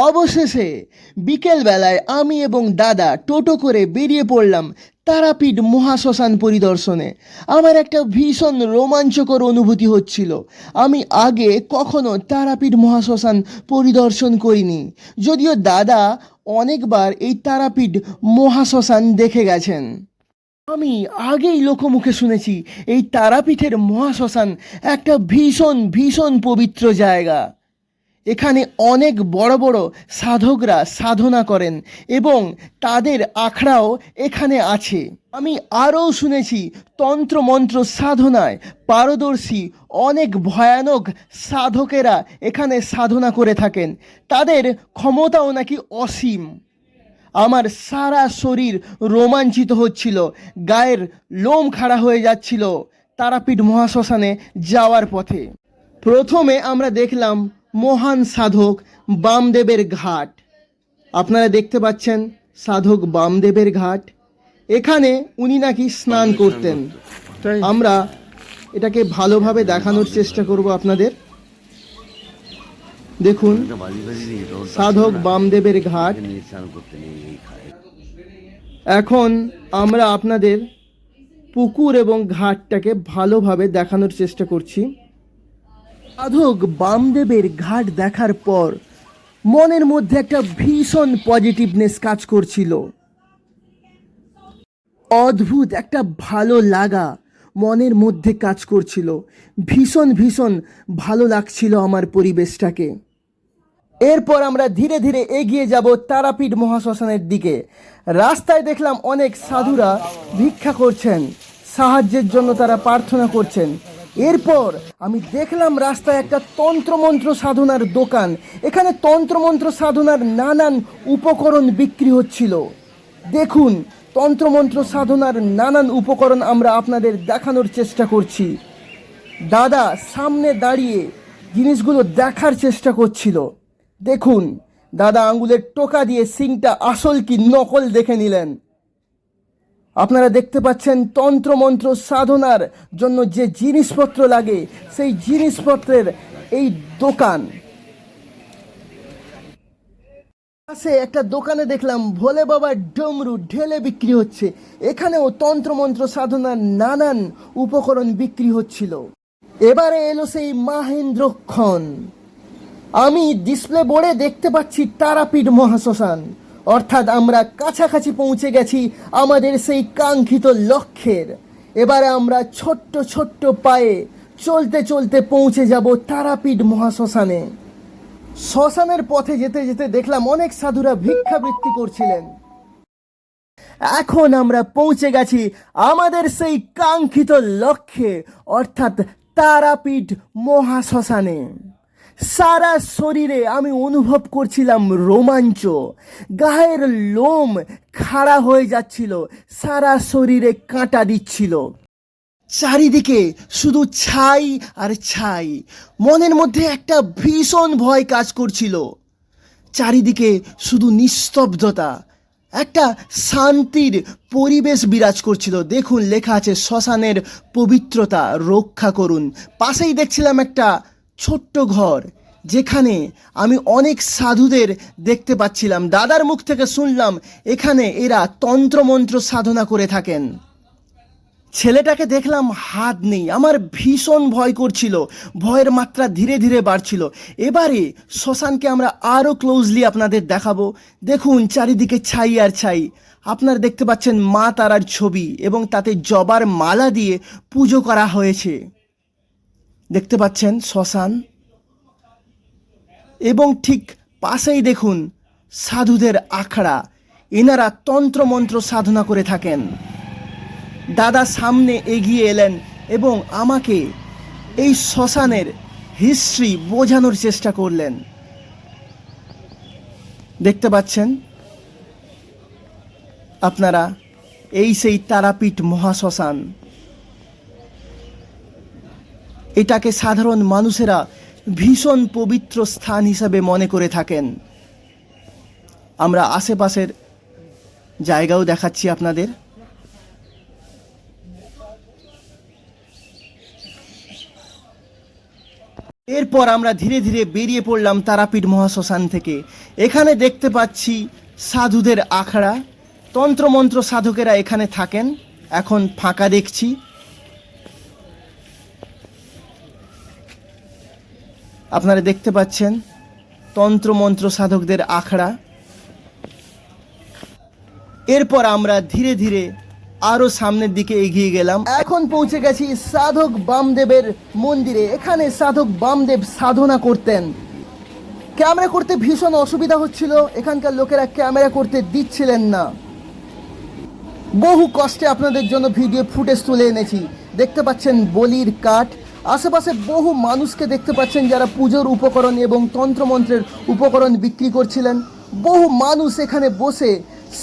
অবশেষে বিকেলবেলায় আমি এবং দাদা টোটো করে বেরিয়ে পড়লাম তারাপীঠ মহাশ্মশান পরিদর্শনে। আমার একটা ভীষণ রোমাঞ্চকর অনুভূতি হচ্ছিল। আমি আগে কখনো তারাপীঠ মহাশ্মশান পরিদর্শন করিনি, যদিও দাদা অনেকবার এই তারাপীঠ মহাশ্মশান দেখে গেছেন। আমি আগেই লোকমুখে শুনেছি এই তারাপীঠের মহাশ্মশান একটা ভীষণ ভীষণ পবিত্র জায়গা। এখানে অনেক বড় বড় সাধকরা সাধনা করেন এবং তাদের আখড়াও এখানে আছে। আমি আরও শুনেছি তন্ত্রমন্ত্র সাধনায় পারদর্শী অনেক ভয়ানক সাধকেরা এখানে সাধনা করে থাকেন, তাদের ক্ষমতাও নাকি অসীম। আমার সারা শরীর রোমাঞ্চিত হচ্ছিল, গায়ের লোম খাড়া হয়ে যাচ্ছিল তারাপীঠ মহাশ্মশানে যাওয়ার পথে। প্রথমে আমরা দেখলাম মহান সাধক বামদেবের ঘাট। আপনারা দেখতে পাচ্ছেন সাধক বামদেবের ঘাট। এখানে উনি নাকি স্নান করতেন। আমরা এটাকে ভালোভাবে দেখানোর চেষ্টা করব আপনাদের। দেখুন সাধক বামদেবের ঘাট। এখন আমরা আপনাদের পুকুর এবং ঘাটটাকে ভালোভাবে দেখানোর চেষ্টা করছি। সাধক বামদেবের ঘাট দেখার পর মনের মধ্যে একটা ভীষণ পজিটিভনেস কাজ করছিল। অদ্ভুত একটা ভালো লাগা মনের মধ্যে কাজ করছিল। ভীষণ ভীষণ ভালো লাগছিল আমার পরিবেশটাকে। এরপর আমরা ধীরে ধীরে এগিয়ে যাব তারাপীঠ মহাশ্মশানের দিকে। রাস্তায় দেখলাম অনেক সাধুরা ভিক্ষা করছেন, সাহায্যের জন্য তারা প্রার্থনা করছেন। এরপর আমি দেখলাম রাস্তায় একটা তন্ত্রমন্ত্র সাধনার দোকান। এখানে তন্ত্রমন্ত্র সাধনার নানান উপকরণ বিক্রি হচ্ছিল। দেখুন তন্ত্রমন্ত্র সাধনার নানান উপকরণ আমরা আপনাদের দেখানোর চেষ্টা করছি। দাদা সামনে দাঁড়িয়ে জিনিসগুলো দেখার চেষ্টা করছিল। দেখুন দাদা আঙ্গুলের টোকা দিয়ে সিংটা আসল কি নকল দেখে নিলেন। আপনারা দেখতে পাচ্ছেন তন্ত্রমন্ত্র সাধনার জন্য যে জিনিসপত্র লাগে সেই জিনিসপত্রের এই দোকান। পাশে একটা দোকানে দেখলাম ভোলে বাবার ডমরু ঢেলে বিক্রি হচ্ছে। এখানেও তন্ত্রমন্ত্র সাধনার নানান উপকরণ বিক্রি হচ্ছিল। এবারে এলো সেই মাহেন্দ্রক্ষণ। আমি ডিসপ্লে বোর্ডে দেখতে পাচ্ছি তারাপীঠ মহাশ্মশান, অর্থাৎ আমরা কাছাকাছি পৌঁছে গেছি আমাদের সেই কাঙ্ক্ষিত লক্ষ্যের। এবারে আমরা ছোট্ট ছোট্ট পায়ে চলতে চলতে পৌঁছে যাব তারাপীঠ মহাশ্মশানে। শ্মশানের পথে যেতে যেতে দেখলাম অনেক সাধুরা ভিক্ষাবৃত্তি করছিলেন। এখন আমরা পৌঁছে গেছি আমাদের সেই কাঙ্ক্ষিত লক্ষ্যে, অর্থাৎ তারাপীঠ মহাশ্মশানে। সারা শরীরে আমি অনুভব করছিলাম রোমাঞ্চ, গায়ের লোম খাড়া হয়ে যাচ্ছিল, সারা শরীরে কাঁটা দিচ্ছিল। চারিদিকে শুধু ছাই আর ছাই। মনের মধ্যে একটা ভীষণ ভয় কাজ করছিল। চারিদিকে শুধু নিস্তব্ধতা, একটা শান্তির পরিবেশ বিরাজ করছিল। দেখুন লেখা আছে শ্মশানের পবিত্রতা রক্ষা করুন। পাশেই দেখছিলাম একটা ছোট্ট ঘর, যেখানে আমি অনেক সাধুদের দেখতে পাচ্ছিলাম। দাদার মুখ থেকে শুনলাম এখানে এরা তন্ত্রমন্ত্র সাধনা করে থাকেন। ছেলেটাকে দেখলাম হাত নেই। আমার ভীষণ ভয় করছিল, ভয়ের মাত্রা ধীরে ধীরে বাড়ছিল। এবারে শ্মশানকে আমরা আরও ক্লোজলি আপনাদের দেখাবো। দেখুন চারিদিকে ছাই আর ছাই। আপনারা দেখতে পাচ্ছেন মা তারার ছবি এবং তাতে জবার মালা দিয়ে পুজো করা হয়েছে। দেখতে পাচ্ছেন শ্মশান, এবং ঠিক পাশেই দেখুন সাধুদের আখড়া। এনারা তন্ত্রমন্ত্র সাধনা করে থাকেন। দাদা সামনে এগিয়ে এলেন এবং আমাকে এই শ্মশানের হিস্ট্রি বোঝানোর চেষ্টা করলেন। দেখতে পাচ্ছেন আপনারা এই সেই তারাপীঠ মহাশ্মশান। এটাকে সাধারণ মানুষেরা ভীষণ পবিত্র স্থান হিসাবে মনে করে থাকেন। আমরা আশেপাশের জায়গাও দেখাচ্ছি আপনাদের। এরপর আমরা ধীরে ধীরে বেরিয়ে পড়লাম তারাপীঠ মহাশ্মশান থেকে। এখানে দেখতে পাচ্ছি সাধুদের আখড়া, তন্ত্রমন্ত্র সাধকেরা এখানে থাকেন। এখন ফাঁকা দেখছি। আপনারা দেখতে পাচ্ছেন তন্ত্রমন্ত্র সাধকদের আখড়া। এরপর আমরা ধীরে ধীরে আরো সামনের দিকে এগিয়ে গেলাম। এখন পৌঁছে গেছি সাধক বামদেবের মন্দিরে। এখানে সাধক বামদেব সাধনা করতেন। ক্যামেরা করতে ভীষণ অসুবিধা হচ্ছিল, এখানকার লোকেরা ক্যামেরা করতে দিচ্ছিলেন না। বহু কষ্টে আপনাদের জন্য ভিডিও ফুটেজ তুলে এনেছি। দেখতে পাচ্ছেন বলির কাঠ, আশেপাশে বহু মানুষকে দেখতে পাচ্ছেন যারা পুজোর উপকরণ এবং তন্ত্রমন্ত্রের উপকরণ বিক্রি করছিলেন। বহু মানুষ এখানে বসে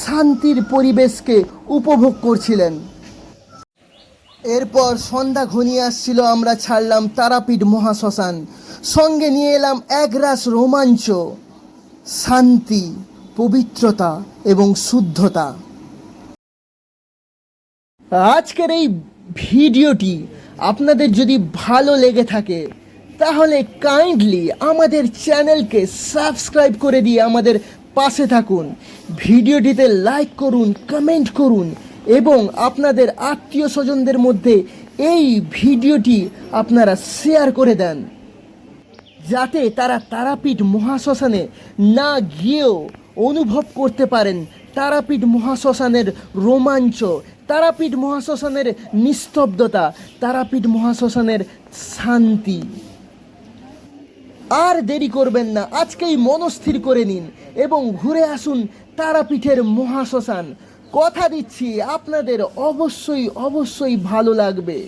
শান্তির পরিবেশকে উপভোগ করছিলেন। এরপর সন্ধ্যা ঘনিয়ে আসছিল, আমরা ছাড়লাম তারাপীঠ মহাশ্মশান। সঙ্গে নিয়ে এলাম একরাশ রোমাঞ্চ, শান্তি, পবিত্রতা এবং শুদ্ধতা। আজকের এই ভিডিওটি আপনাদের যদি ভালো লেগে থাকে তাহলে কাইন্ডলি আমাদের চ্যানেলকে সাবস্ক্রাইব করে দিয়ে আমাদের পাশে থাকুন। ভিডিওটিতে লাইক করুন, কমেন্ট করুন এবং আপনাদের আত্মীয় স্বজনদের মধ্যে এই ভিডিওটি আপনারা শেয়ার করে দেন, যাতে তারা তারাপীঠ মহাশ্মশানে না গিয়েও অনুভব করতে পারেন তারাপীঠ মহাশ্মশানের রোমাঞ্চ, তারাপীঠ মহাশ্মশানের নিস্তব্ধতা, তারাপীঠ মহাশ্মশানের শান্তি। আর দেরি করবেন না, আজকেই মনস্থির করে নিন এবং ঘুরে আসুন তারাপীঠের মহাশ্মশান। কথা দিচ্ছি আপনাদের অবশ্যই অবশ্যই ভালো লাগবে।